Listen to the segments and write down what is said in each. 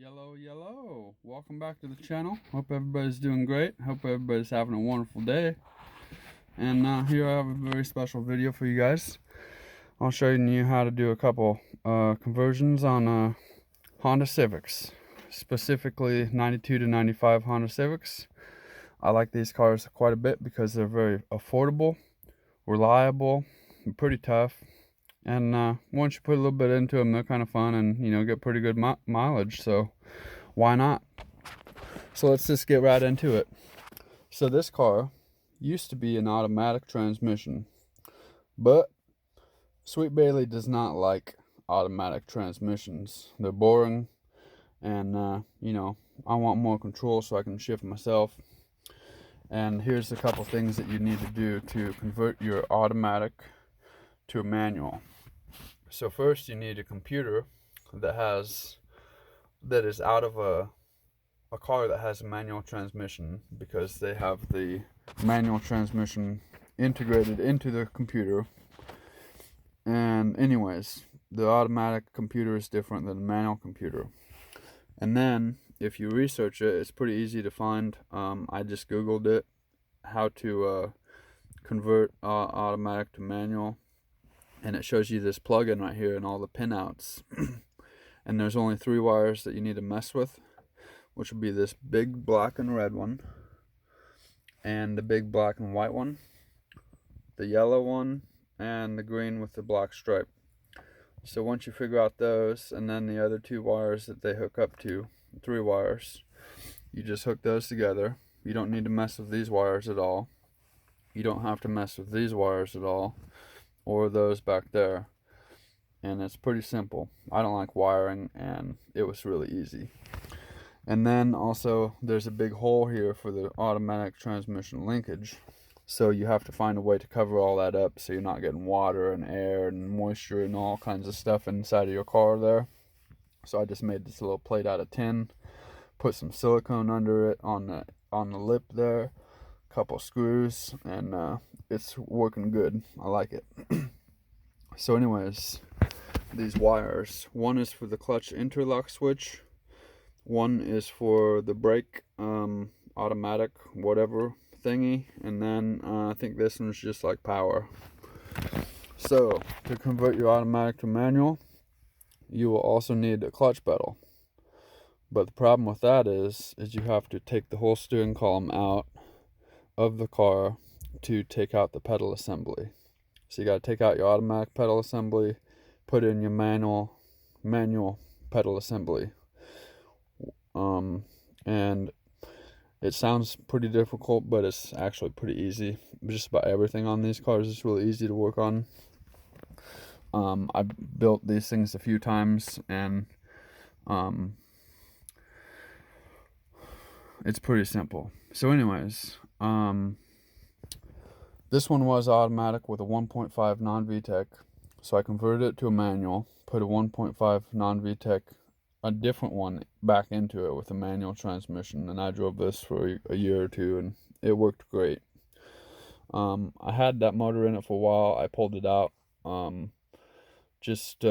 Yellow. Welcome back to the channel. Hope everybody's doing great. Hope everybody's having a wonderful day. And here I have a very special video for you guys. I'll show you how to do a couple conversions on Honda Civics, specifically 92 to 95 Honda Civics. I like these cars quite a bit because they're very affordable, reliable, and pretty tough. And once you put a little bit into them, they're kind of fun and, get pretty good mileage. So why not? So let's just get right into it. So this car used to be an automatic transmission, but Sweet Bailey does not like automatic transmissions. They're boring, and I want more control so I can shift myself. And here's a couple things that you need to do to convert your automatic to a manual. So first you need a computer that is out of a car that has a manual transmission, because they have the manual transmission integrated into the computer. And anyways, the automatic computer is different than the manual computer. And then if you research it, it's pretty easy to find. I just googled it, how to convert automatic to manual, and it shows you this plug-in right here and all the pinouts. And there's only 3 wires that you need to mess with, which will be this big black and red one, and the big black and white one, the yellow one, and the green with the black stripe. So once you figure out those, and then the other 2 wires that they hook up to, 3 wires, you just hook those together. You don't need to mess with these wires at all. You don't have to mess with these wires at all, or those back there. And it's pretty simple. I don't like wiring, and it was really easy. And then also there's a big hole here for the automatic transmission linkage. So you have to find a way to cover all that up so you're not getting water and air and moisture and all kinds of stuff inside of your car there. So I just made this little plate out of tin, put some silicone under it on the lip there, a couple screws, and it's working good. I like it. So anyways, these wires, one is for the clutch interlock switch, one is for the brake automatic whatever thingy, and then I think this one's just like power. So to convert your automatic to manual, you will also need a clutch pedal. But the problem with that is you have to take the whole steering column out of the car to take out the pedal assembly. So you got to take out your automatic pedal assembly, put in your manual pedal assembly. And it sounds pretty difficult, but it's actually pretty easy. Just about everything on these cars is really easy to work on. I built these things a few times, and it's pretty simple. So anyways, this one was automatic with a 1.5 non-VTEC, so I converted it to a manual, put a 1.5 non-VTEC, a different one, back into it with a manual transmission, and I drove this for a year or 2, and it worked great. I had that motor in it for a while. I pulled it out just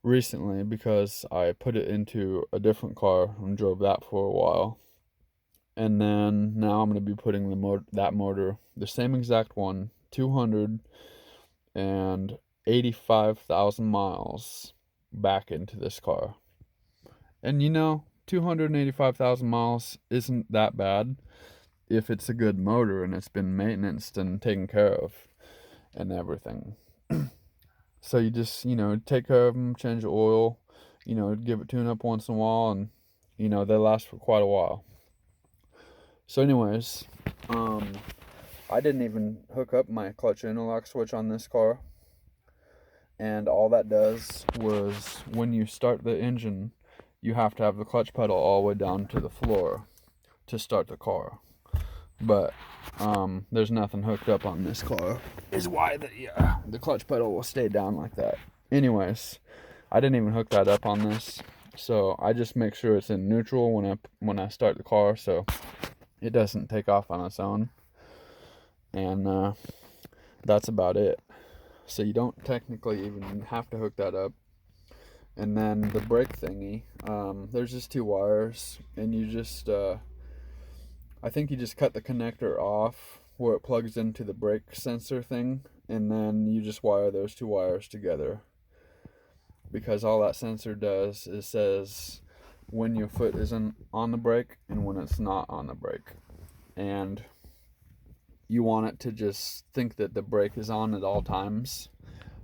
recently because I put it into a different car and drove that for a while. And then now I'm going to be putting that motor, the same exact one, 285,000 miles, back into this car. And 285,000 miles isn't that bad if it's a good motor and it's been maintained and taken care of and everything. So you just, take care of them, change the oil, give it tune up once in a while, and, they last for quite a while. So anyways, I didn't even hook up my clutch interlock switch on this car. And all that does was, when you start the engine, you have to have the clutch pedal all the way down to the floor to start the car. But there's nothing hooked up on this car, is why the clutch pedal will stay down like that. Anyways, I didn't even hook that up on this, so I just make sure it's in neutral when I start the car, so it doesn't take off on its own. And that's about it. So you don't technically even have to hook that up. And then the brake thingy, there's just 2 wires, and you just I think you just cut the connector off where it plugs into the brake sensor thing, and then you just wire those 2 wires together, because all that sensor does is says when your foot isn't on the brake and when it's not on the brake. And you want it to just think that the brake is on at all times,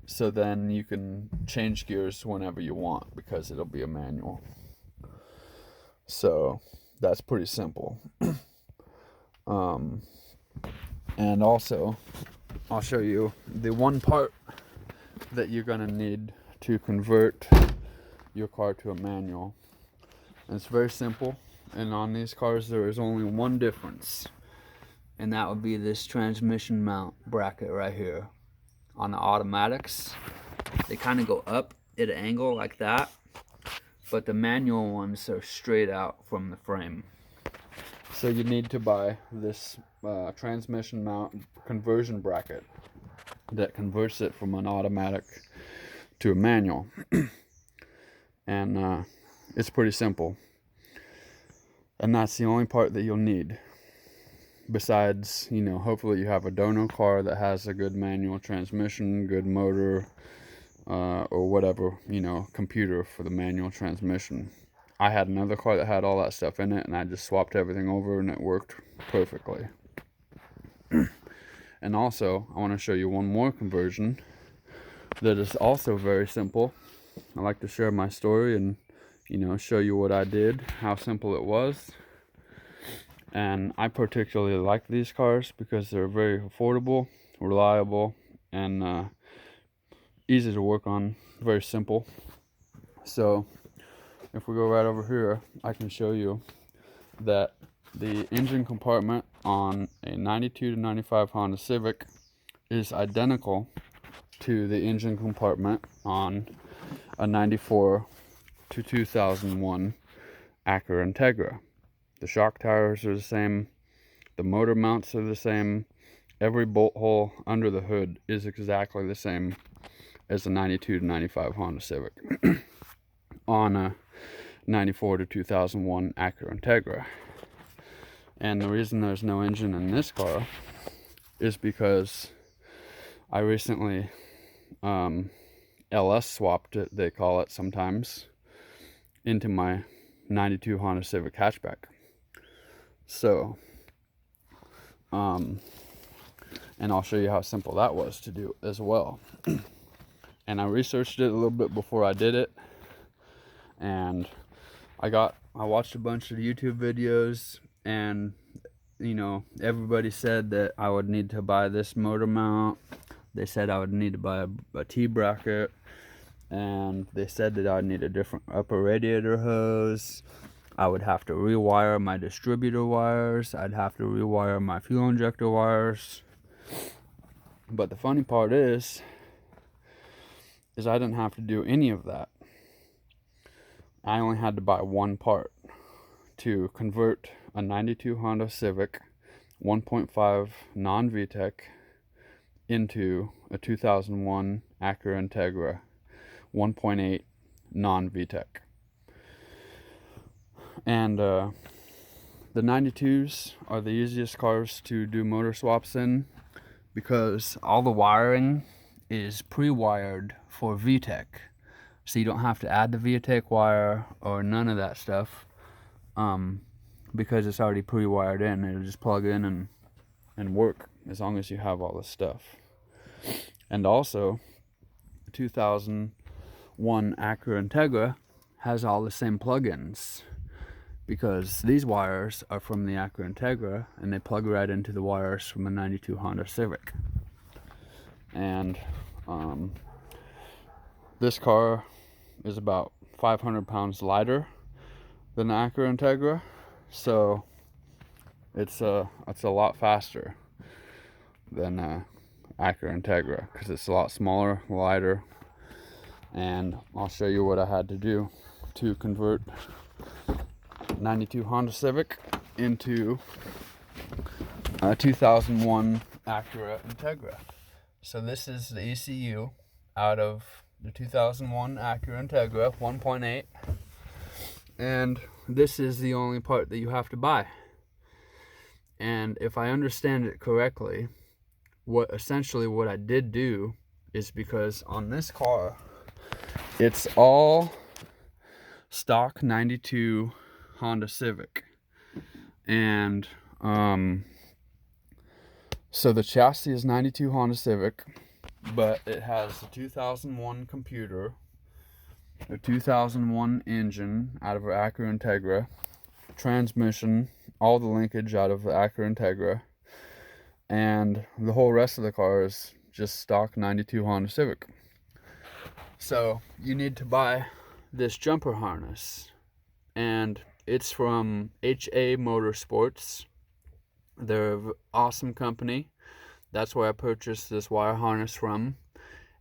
so then you can change gears whenever you want, because it'll be a manual. So that's pretty simple. And also, I'll show you the one part that you're gonna need to convert your car to a manual. And it's very simple, and on these cars there is only one difference, and that would be this transmission mount bracket right here. On the automatics, they kind of go up at an angle like that, but the manual ones are straight out from the frame. So you need to buy this transmission mount conversion bracket that converts it from an automatic to a manual. And it's pretty simple. And that's the only part that you'll need. Besides, you know, hopefully you have a donor car that has a good manual transmission, good motor, or whatever, you know, computer for the manual transmission. I had another car that had all that stuff in it, and I just swapped everything over and it worked perfectly. And also, I want to show you one more conversion that is also very simple. I like to share my story and, you know, show you what I did, how simple it was. And I particularly like these cars because they're very affordable, reliable, and easy to work on, very simple. So if we go right over here, I can show you that the engine compartment on a 92 to 95 Honda Civic is identical to the engine compartment on a 94 to 2001 Acura Integra. The shock tires are the same, the motor mounts are the same, every bolt hole under the hood is exactly the same as the 92 to 95 Honda Civic on a 94 to 2001 Acura Integra. And the reason there's no engine in this car is because I recently LS swapped it, they call it sometimes, into my 92 Honda Civic hatchback. So, and I'll show you how simple that was to do as well. And I researched it a little bit before I did it, and I watched a bunch of YouTube videos, and you know, everybody said that I would need to buy this motor mount. They said I would need to buy a T-bracket, and they said that I would need a different upper radiator hose. I would have to rewire my distributor wires. I'd have to rewire my fuel injector wires. But the funny part is I didn't have to do any of that. I only had to buy one part to convert a 92 Honda Civic 1.5 non-VTEC into a 2001 Acura Integra 1.8 non-VTEC. And the 92s are the easiest cars to do motor swaps in, because all the wiring is pre-wired for VTEC. So you don't have to add the VTEC wire or none of that stuff, because it's already pre-wired in. It'll just plug in and work as long as you have all this stuff. And also, the 2001 Acura Integra has all the same plugins, because these wires are from the Acura Integra and they plug right into the wires from the 92 Honda Civic. And this car is about 500 pounds lighter than the Acura Integra, so it's a lot faster than Acura Integra, because it's a lot smaller, lighter. And I'll show you what I had to do to convert 92 Honda Civic into a 2001 Acura Integra. So this is the ECU out of the 2001 Acura Integra 1.8, and this is the only part that you have to buy. And if I understand it correctly, what I did do is, because on this car it's all stock 92 Honda Civic, and so the chassis is 92 Honda Civic, but it has a 2001 computer, a 2001 engine out of an Acura Integra, transmission, all the linkage out of the Acura Integra, and the whole rest of the car is just stock 92 Honda Civic. So you need to buy this jumper harness, and it's from HA Motorsports. They're an awesome company. That's where I purchased this wire harness from.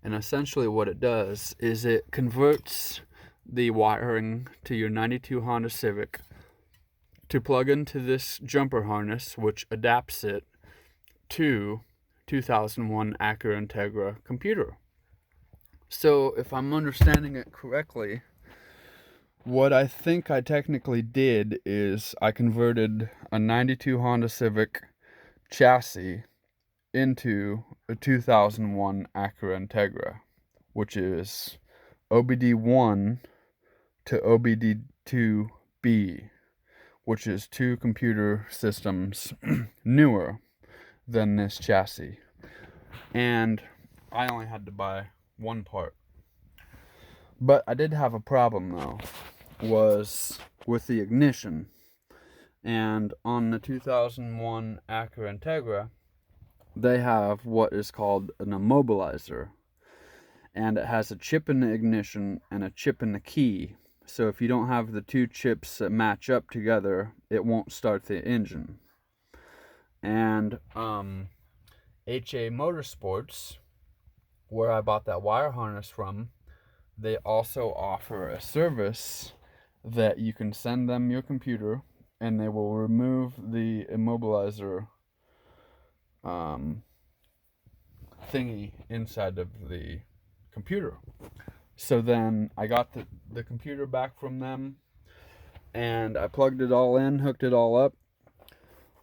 And essentially what it does is it converts the wiring to your 92 Honda Civic to plug into this jumper harness, which adapts it to 2001 Acura Integra computer. So if I'm understanding it correctly, what I think I technically did is I converted a 92 Honda Civic chassis into a 2001 Acura Integra, which is OBD1 to OBD2B, which is 2 computer systems newer than this chassis. And I only had to buy one part. But I did have a problem though, was with the ignition. And on the 2001 Acura Integra, they have what is called an immobilizer, and it has a chip in the ignition and a chip in the key. So if you don't have the 2 chips that match up together, it won't start the engine. And HA Motorsports, where I bought that wire harness from, they also offer a service that you can send them your computer, and they will remove the immobilizer thingy inside of the computer. So then I got the computer back from them, and I plugged it all in, hooked it all up,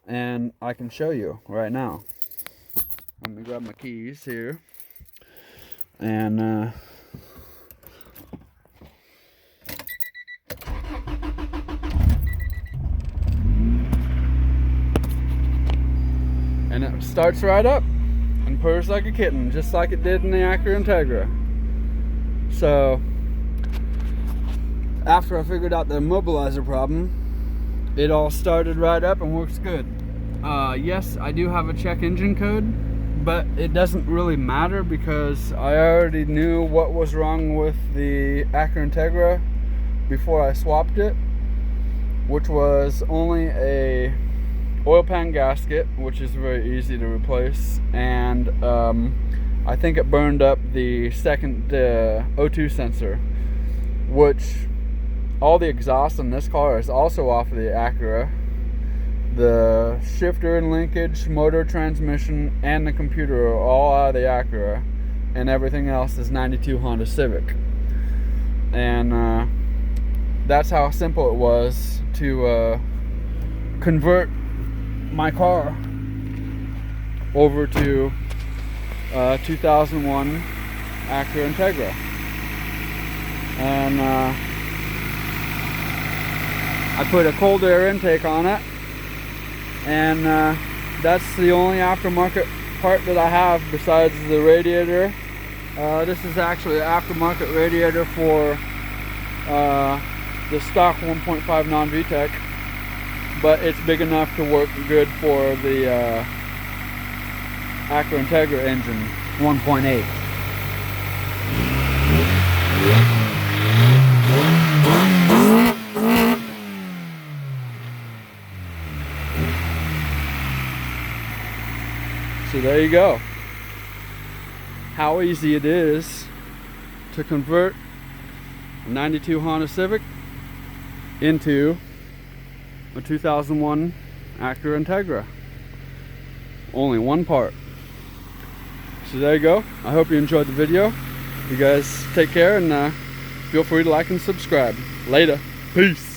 and I can show you right now. Let me grab my keys here, and it starts right up and purrs like a kitten, just like it did in the Acura Integra. So after I figured out the immobilizer problem, it all started right up and works good. Yes, I do have a check engine code, but it doesn't really matter because I already knew what was wrong with the Acura Integra before I swapped it, which was only a oil pan gasket, which is very easy to replace, and I think it burned up the second O2 sensor, which all the exhaust on this car is also off of the Acura. The shifter and linkage, motor, transmission, and the computer are all out of the Acura, and everything else is 92 Honda Civic. And that's how simple it was to convert my car over to 2001 Acura Integra. And I put a cold air intake on it, and that's the only aftermarket part that I have besides the radiator. This is actually an aftermarket radiator for the stock 1.5 non-VTEC, but it's big enough to work good for the Acura Integra engine 1.8. So there you go. How easy it is to convert a 92 Honda Civic into a 2001 Acura Integra. Only one part. So there you go. I hope you enjoyed the video. If You guys take care, and feel free to like and subscribe. Later. Peace.